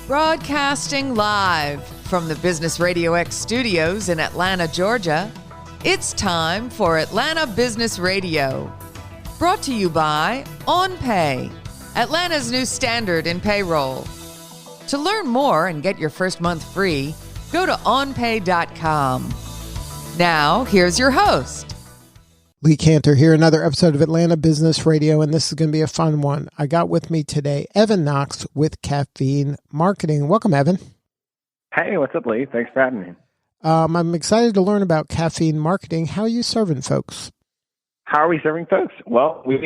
Broadcasting live from the Business RadioX studios in Atlanta, Georgia, it's time for Atlanta Business Radio. Brought to you by OnPay, Atlanta's new standard in payroll. To learn more and get your first month free, go to onpay.com. Now, here's your host. Lee Cantor here, another episode of Atlanta Business Radio, and this is going to be a fun one. I got with me today Evan Knox with Caffeine Marketing. Welcome, Evan. Hey, what's up, Lee? Thanks for having me. I'm excited to learn about caffeine marketing. How are you serving folks? How are we serving folks? Well, we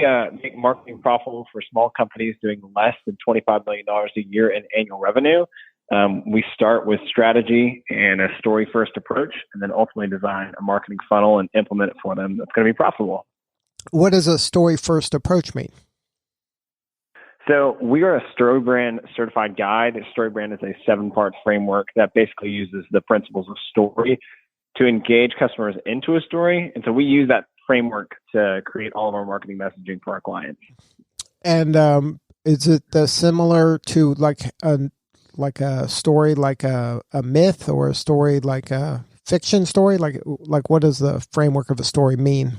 make marketing profitable for small companies doing less than $25 million a year in annual revenue. We start with strategy and a story-first approach, and then ultimately design a marketing funnel and implement it for them that's going to be profitable. What does a story-first approach mean? So we are a StoryBrand certified guide. StoryBrand is a 7-part framework that basically uses the principles of story to engage customers into a story. And so we use that framework to create all of our marketing messaging for our clients. And is it similar to like a story, like a myth, or a story like a fiction story? Like what does the framework of a story mean?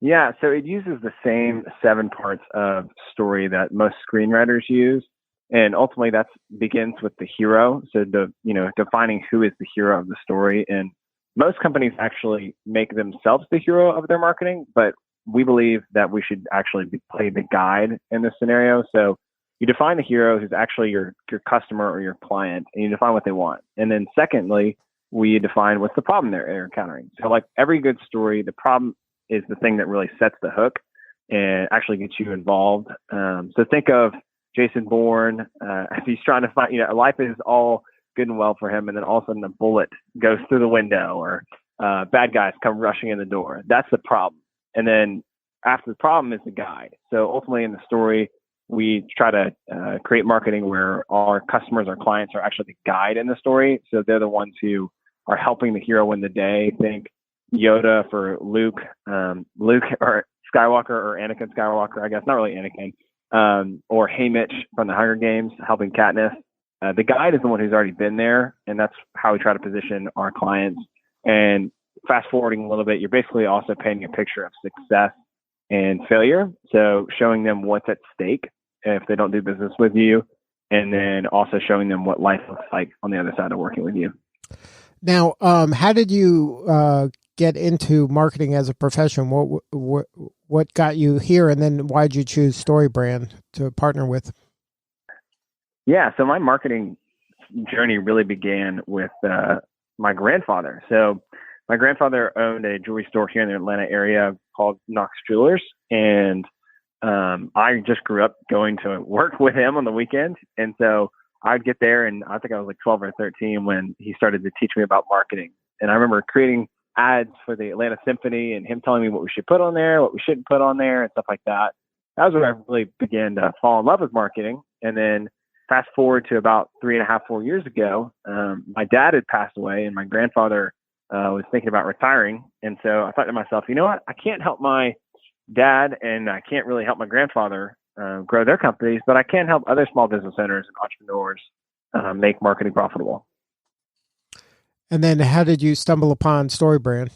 Yeah, so it uses the same 7 parts of story that most screenwriters use. And ultimately that begins with the hero. So defining who is the hero of the story. And most companies actually make themselves the hero of their marketing, but we believe that we should actually play the guide in this scenario. So you define the hero who's actually your customer or your client, and you define what they want. And then secondly, we define what's the problem they're encountering. So like every good story, the problem is the thing that really sets the hook and actually gets you involved. So think of Jason Bourne, if he's trying to find, life is all good and well for him, and then all of a sudden a bullet goes through the window, or bad guys come rushing in the door. That's the problem. And then after the problem is the guide. So ultimately in the story, we try to create marketing where our customers, our clients, are actually the guide in the story. So they're the ones who are helping the hero win the day. Think Yoda for Luke or Skywalker, or Anakin Skywalker, I guess. Not really Anakin. Or Haymitch from the Hunger Games helping Katniss. The guide is the one who's already been there, and that's how we try to position our clients. And fast forwarding a little bit, you're basically also painting a picture of success and failure. So showing them what's at stake if they don't do business with you, and then also showing them what life looks like on the other side of working with you. Now, how did you get into marketing as a profession? What got you here, and then why did you choose StoryBrand to partner with? Yeah, so my marketing journey really began with my grandfather. So my grandfather owned a jewelry store here in the Atlanta area called Knox Jewelers, and I just grew up going to work with him on the weekend. And so I'd get there, and I think I was like 12 or 13 when he started to teach me about marketing. And I remember creating ads for the Atlanta Symphony and him telling me what we should put on there, what we shouldn't put on there, and stuff like that. That was when I really began to fall in love with marketing. And then fast forward to about 3.5, 4 years ago, my dad had passed away, and my grandfather was thinking about retiring. And so I thought to myself, you know what? I can't help my dad, and I can't really help my grandfather grow their companies, but I can help other small business owners and entrepreneurs make marketing profitable. And then how did you stumble upon StoryBrand?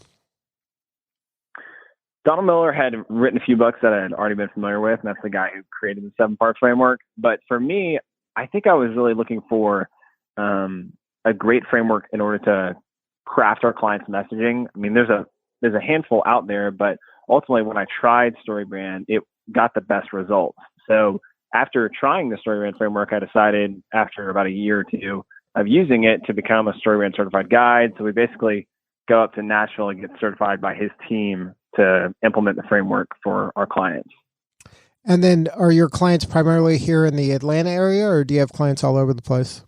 Donald Miller had written a few books that I had already been familiar with, and that's the guy who created the 7-part framework. But for me, I think I was really looking for a great framework in order to craft our clients' messaging. I mean, there's a handful out there, but ultimately when I tried StoryBrand, it got the best results. So after trying the StoryBrand framework, I decided after about a year or two of using it to become a StoryBrand certified guide. So we basically go up to Nashville and get certified by his team to implement the framework for our clients. And then are your clients primarily here in the Atlanta area, or do you have clients all over the place?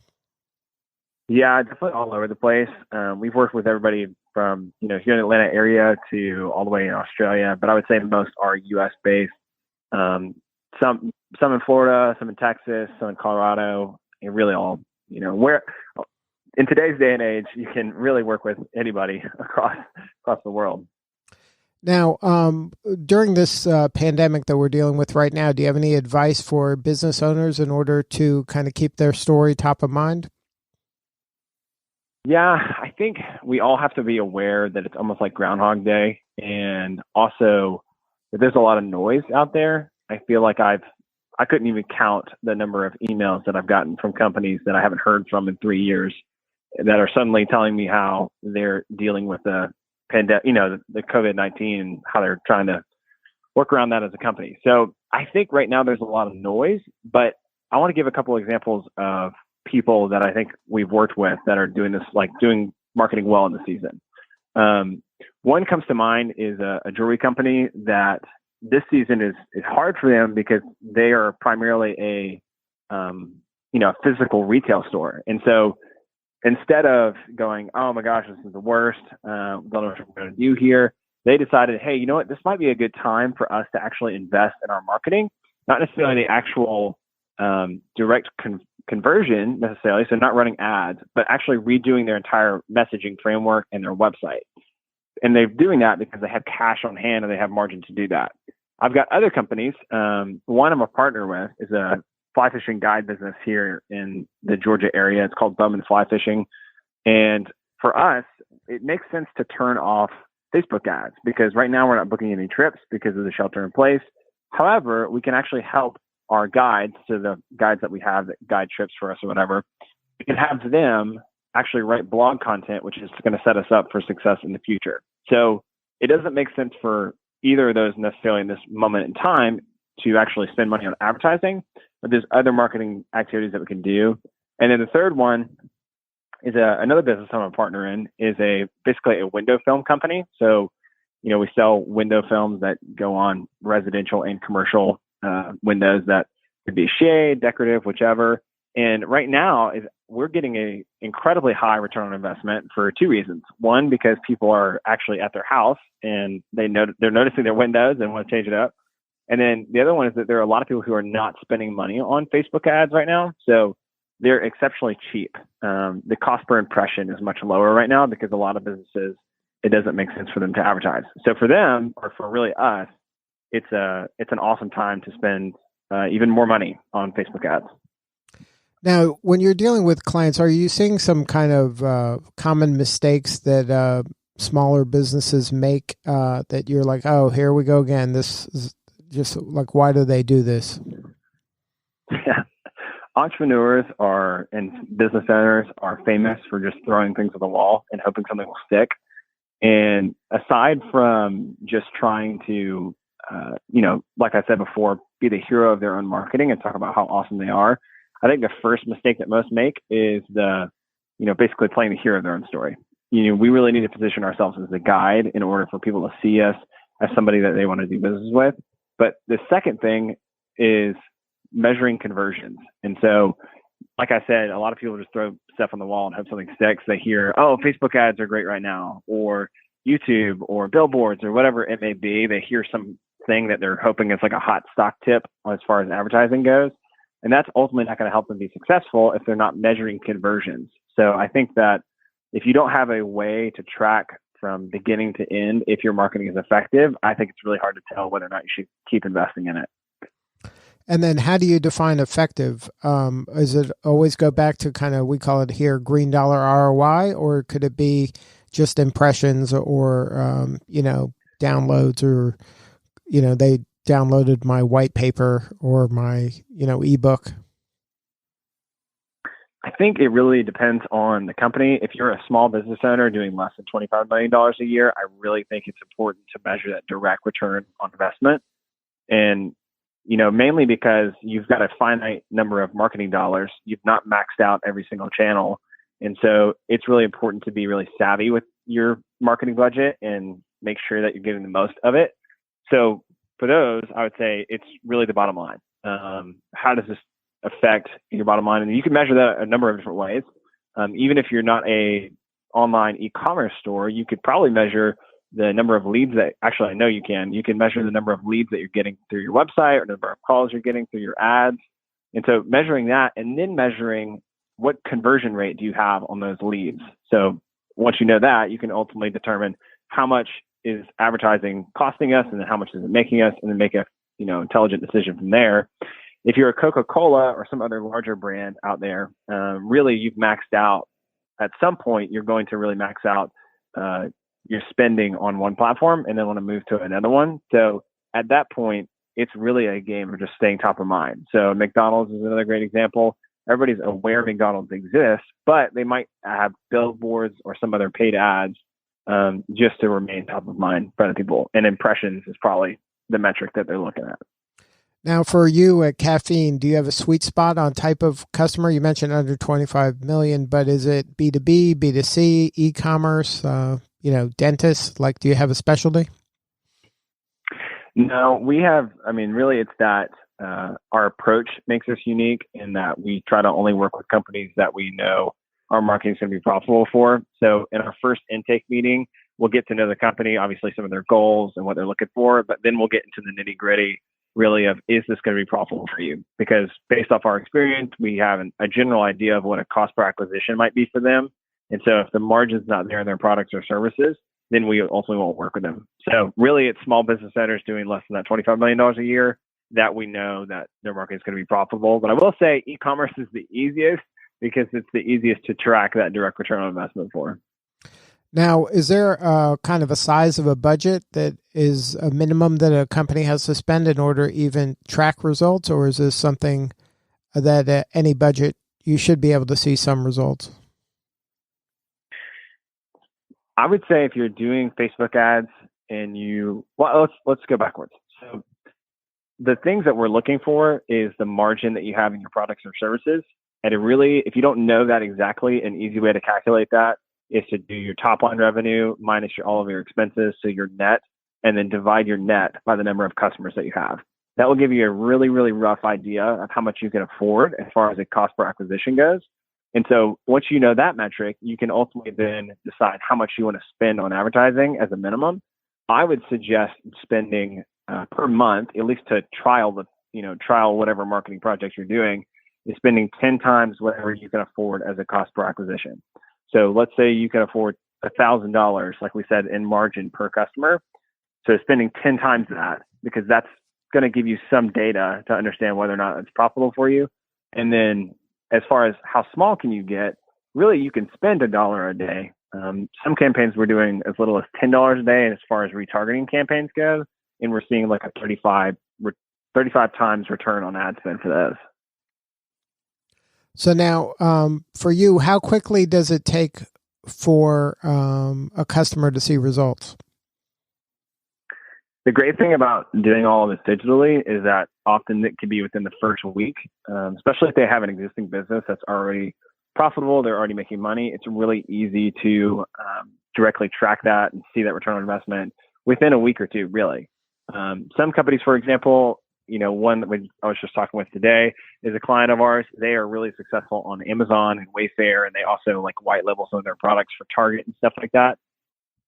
Yeah, definitely all over the place. We've worked with everybody from, here in the Atlanta area to all the way in Australia, but I would say most are U.S. based. Some in Florida, some in Texas, some in Colorado, and really all, where in today's day and age, you can really work with anybody across the world. Now, during this pandemic that we're dealing with right now, do you have any advice for business owners in order to kind of keep their story top of mind? Yeah, I think we all have to be aware that it's almost like Groundhog Day, and also that there's a lot of noise out there. I feel like I couldn't even count the number of emails that I've gotten from companies that I haven't heard from in 3 years that are suddenly telling me how they're dealing with the pandemic, the COVID-19, and how they're trying to work around that as a company. So I think right now there's a lot of noise, but I want to give a couple of examples of people that I think we've worked with that are doing this, like doing marketing well in the season. One comes to mind is a jewelry company that this season is hard for them because they are primarily a physical retail store. And so instead of going, oh my gosh, this is the worst, don't know what we're going to do here, they decided, hey, you know what, this might be a good time for us to actually invest in our marketing, not necessarily the actual direct conversion necessarily, so not running ads, but actually redoing their entire messaging framework and their website. And they're doing that because they have cash on hand and they have margin to do that. I've got other companies. One I'm a partner with is a fly fishing guide business here in the Georgia area. It's called Bum and Fly Fishing. And for us, it makes sense to turn off Facebook ads because right now we're not booking any trips because of the shelter in place. However, we can actually help our guides, so the guides that we have that guide trips for us or whatever, we can have them actually write blog content, which is going to set us up for success in the future. So it doesn't make sense for either of those necessarily in this moment in time to actually spend money on advertising, but there's other marketing activities that we can do. And then the third one is another business I'm a partner in, is basically a window film company. So, we sell window films that go on residential and commercial windows that could be shade, decorative, whichever. And right now we're getting a incredibly high return on investment for two reasons. One, because people are actually at their house and they're noticing their windows and want to change it up. And then the other one is that there are a lot of people who are not spending money on Facebook ads right now. So they're exceptionally cheap. The cost per impression is much lower right now because a lot of businesses, it doesn't make sense for them to advertise. So for them, or for really us, it's an awesome time to spend even more money on Facebook ads. Now, when you're dealing with clients, are you seeing some kind of common mistakes that smaller businesses make that you're like, oh, here we go again? This is just like, why do they do this? Yeah. Entrepreneurs and business owners are famous for just throwing things at the wall and hoping something will stick. And aside from just trying to, like I said before, be the hero of their own marketing and talk about how awesome they are, I think the first mistake that most make is basically playing the hero of their own story. We really need to position ourselves as the guide in order for people to see us as somebody that they want to do business with. But the second thing is measuring conversions. And so, like I said, a lot of people just throw stuff on the wall and hope something sticks. They hear, oh, Facebook ads are great right now, or YouTube or billboards or whatever it may be. They hear something that they're hoping is like a hot stock tip as far as advertising goes. And that's ultimately not going to help them be successful if they're not measuring conversions. So I think that if you don't have a way to track from beginning to end if your marketing is effective, I think it's really hard to tell whether or not you should keep investing in it. And then how do you define effective? Is it always go back to kind of, we call it here, green dollar ROI, or could it be just impressions or, downloads, or, they downloaded my white paper or my, ebook? I think it really depends on the company. If you're a small business owner doing less than $25 million a year, I really think it's important to measure that direct return on investment. And, mainly because you've got a finite number of marketing dollars. You've not maxed out every single channel. And so it's really important to be really savvy with your marketing budget and make sure that you're getting the most of it. So for those, I would say it's really the bottom line. How does this affect your bottom line? And you can measure that a number of different ways. Even if you're not a online e-commerce store, you could probably measure the number of leads that, actually, I know you can. You can measure the number of leads that you're getting through your website or the number of calls you're getting through your ads. And so measuring that, and then measuring what conversion rate do you have on those leads. So once you know that, you can ultimately determine how much is advertising costing us, and then how much is it making us, and then make a intelligent decision from there. If you're a Coca-Cola or some other larger brand out there, really you've maxed out. At some point, you're going to really max out your spending on one platform and then want to move to another one. So at that point, it's really a game of just staying top of mind. So McDonald's is another great example. Everybody's aware McDonald's exists, but they might have billboards or some other paid ads just to remain top of mind in front of people. And impressions is probably the metric that they're looking at. Now, for you at Caffeine, do you have a sweet spot on type of customer? You mentioned under 25 million, but is it B2B, B2C, e-commerce, dentists? Like, do you have a specialty? No, we have, really it's that our approach makes us unique in that we try to only work with companies that we know our marketing is going to be profitable for. So in our first intake meeting, we'll get to know the company, obviously some of their goals and what they're looking for, but then we'll get into the nitty gritty really of, is this going to be profitable for you? Because based off our experience, we have a general idea of what a cost per acquisition might be for them. And so if the margin's not there in their products or services, then we ultimately won't work with them. So really it's small business owners doing less than that $25 million a year that we know that their market is going to be profitable. But I will say e-commerce is the easiest because it's the easiest to track that direct return on investment for. Now, is there kind of a size of a budget that is a minimum that a company has to spend in order to even track results? Or is this something that at any budget you should be able to see some results? I would say if you're doing Facebook ads and let's go backwards. So the things that we're looking for is the margin that you have in your products or services. And if you don't know that exactly, an easy way to calculate that is to do your top line revenue minus all of your expenses, so your net, and then divide your net by the number of customers that you have. That will give you a really, really rough idea of how much you can afford as far as a cost per acquisition goes. And so once you know that metric, you can ultimately then decide how much you want to spend on advertising as a minimum. I would suggest spending per month, at least to trial whatever marketing projects you're doing, is spending 10 times whatever you can afford as a cost per acquisition. So let's say you can afford $1,000, like we said, in margin per customer. So spending 10 times that, because that's going to give you some data to understand whether or not it's profitable for you. And then as far as how small can you get, really you can spend $1 a day. Some campaigns we're doing as little as $10 a day as far as retargeting campaigns go. And we're seeing like a 35 times return on ad spend for those. So now, for you, how quickly does it take for a customer to see results? The great thing about doing all of this digitally is that often it can be within the first week, especially if they have an existing business that's already profitable, they're already making money. It's really easy to directly track that and see that return on investment within a week or two, really. Some companies, for example, one that I was just talking with today is a client of ours. They are really successful on Amazon and Wayfair, and they also like white label some of their products for Target and stuff like that.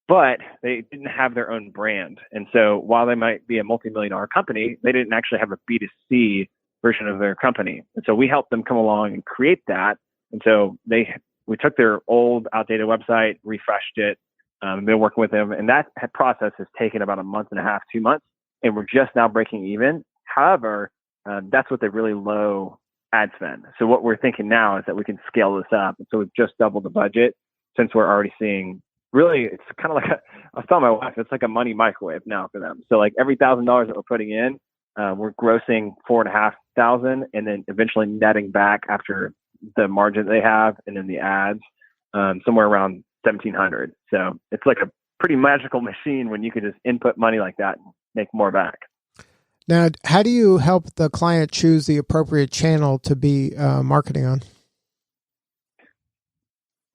But they didn't have their own brand. And so while they might be a multi-million-dollar company, they didn't actually have a B2C version of their company. And so we helped them come along and create that. And so we took their old outdated website, refreshed it, been working with them. And that process has taken about a month and a half, 2 months. And we're just now breaking even. However, that's with a really low ad spend. So what we're thinking now is that we can scale this up. And so we've just doubled the budget since we're already seeing, really, it's kind of like I was telling my wife, it's like a money microwave now for them. So like every $1,000 that we're putting in, we're grossing $4,500 and then eventually netting back after the margin they have and then the ads, somewhere around $1,700. So it's like a pretty magical machine when you can just input money like that and make more back. Now, how do you help the client choose the appropriate channel to be marketing on?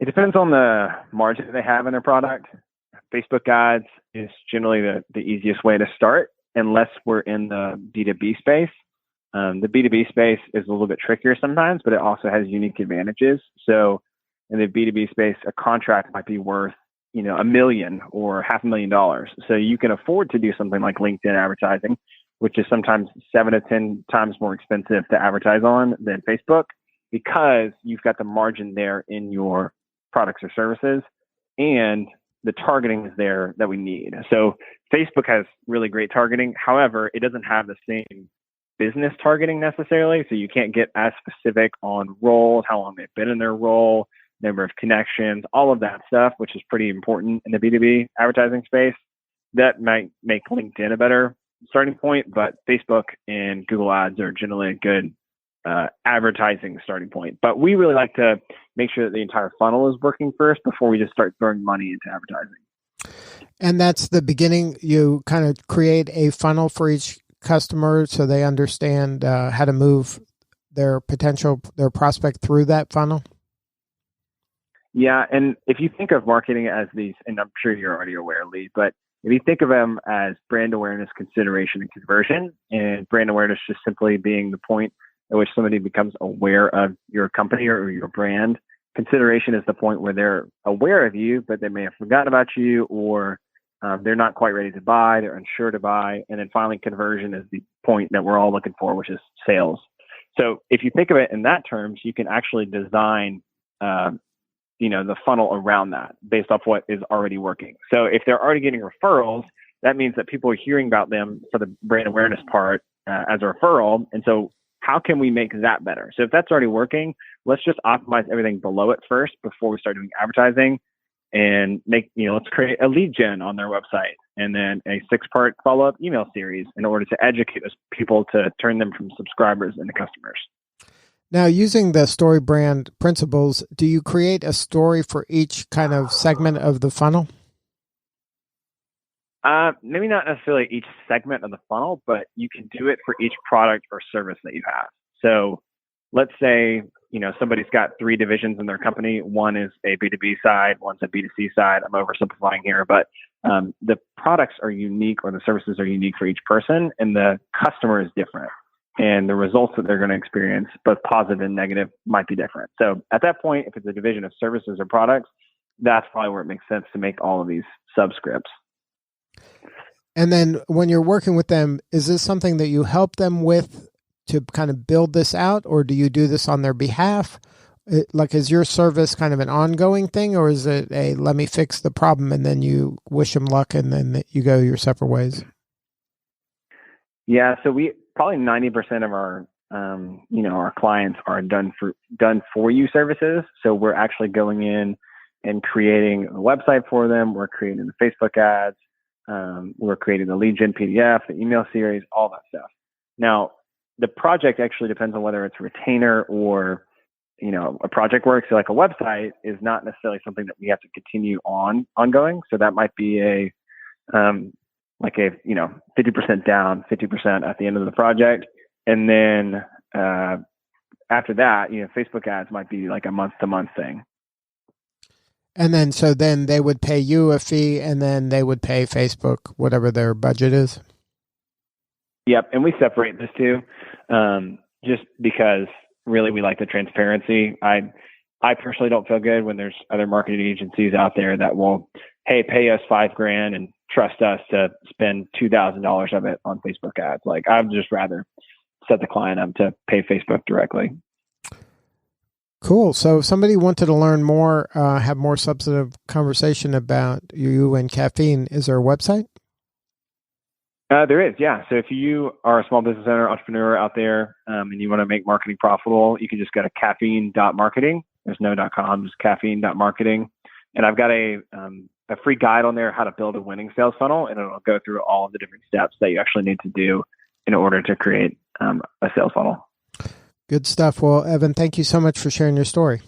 It depends on the margin they have in their product. Facebook ads is generally the easiest way to start, unless we're in the B2B space. The B2B space is a little bit trickier sometimes, but it also has unique advantages. So in the B2B space, a contract might be worth, $1 million or $500,000. So you can afford to do something like LinkedIn advertising, which is sometimes 7 to 10 times more expensive to advertise on than Facebook, because you've got the margin there in your products or services, and the targeting is there that we need. So Facebook has really great targeting. However, it doesn't have the same business targeting necessarily. So you can't get as specific on roles, how long they've been in their role, number of connections, all of that stuff, which is pretty important in the B2B advertising space. That might make LinkedIn a better starting point, but Facebook and Google Ads are generally a good advertising starting point. But we really like to make sure that the entire funnel is working first before we just start throwing money into advertising. And that's the beginning. You kind of create a funnel for each customer so they understand how to move their prospect through that funnel. Yeah. And if you think of marketing as these, and I'm sure you're already aware, Lee, but if you think of them as brand awareness, consideration, and conversion, and brand awareness just simply being the point at which somebody becomes aware of your company or your brand. Consideration is the point where they're aware of you, but they may have forgotten about you, or they're not quite ready to buy, they're unsure to buy. And then finally, conversion is the point that we're all looking for, which is sales. So if you think of it in that terms, you can actually design the funnel around that based off what is already working. So if they're already getting referrals, that means that people are hearing about them for the brand awareness part as a referral. And so how can we make that better? So if that's already working, let's just optimize everything below it first before we start doing advertising, and let's create a lead gen on their website and then a 6-part follow-up email series in order to educate those people to turn them from subscribers into customers. Now, using the story brand principles, do you create a story for each kind of segment of the funnel? Maybe not necessarily each segment of the funnel, but you can do it for each product or service that you have. So let's say, somebody's got 3 divisions in their company. One is a B2B side, one's a B2C side. I'm oversimplifying here, but the products are unique, or the services are unique for each person, and the customer is different. And the results that they're going to experience, both positive and negative, might be different. So at that point, if it's a division of services or products, that's probably where it makes sense to make all of these subscripts. And then when you're working with them, is this something that you help them with to kind of build this out, or do you do this on their behalf? Is your service kind of an ongoing thing, or is it let me fix the problem and then you wish them luck and then you go your separate ways? Yeah, so probably 90% of our clients are done for you services. So we're actually going in and creating a website for them. We're creating the Facebook ads. We're creating the lead gen PDF, the email series, all that stuff. Now, the project actually depends on whether it's a retainer or, a project work. So like a website is not necessarily something that we have to continue ongoing. So that might be a 50% down, 50% at the end of the project. And then after that, Facebook ads might be like a month-to-month thing. And then, so then they would pay you a fee, and then they would pay Facebook whatever their budget is? Yep. And we separate this too, just because really we like the transparency. I personally don't feel good when there's other marketing agencies out there that will, hey, pay us $5,000 and trust us to spend $2,000 of it on Facebook ads. Like, I'd just rather set the client up to pay Facebook directly. Cool. So if somebody wanted to learn more, have more substantive conversation about you and caffeine, is there a website? There is, yeah. So if you are a small business owner, entrepreneur out there, and you want to make marketing profitable, you can just go to caffeine.marketing. There's no .com, just caffeine.marketing. And I've got a free guide on there, how to build a winning sales funnel, and it'll go through all of the different steps that you actually need to do in order to create a sales funnel. Good stuff. Well, Evan, thank you so much for sharing your story.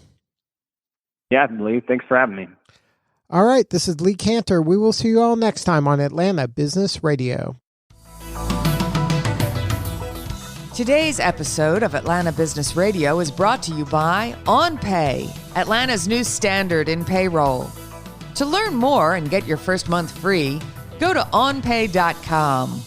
Yeah, Lee, thanks for having me. All right, this is Lee Cantor. We will see you all next time on Atlanta Business Radio. Today's episode of Atlanta Business Radio is brought to you by OnPay, Atlanta's new standard in payroll. To learn more and get your first month free, go to onpay.com.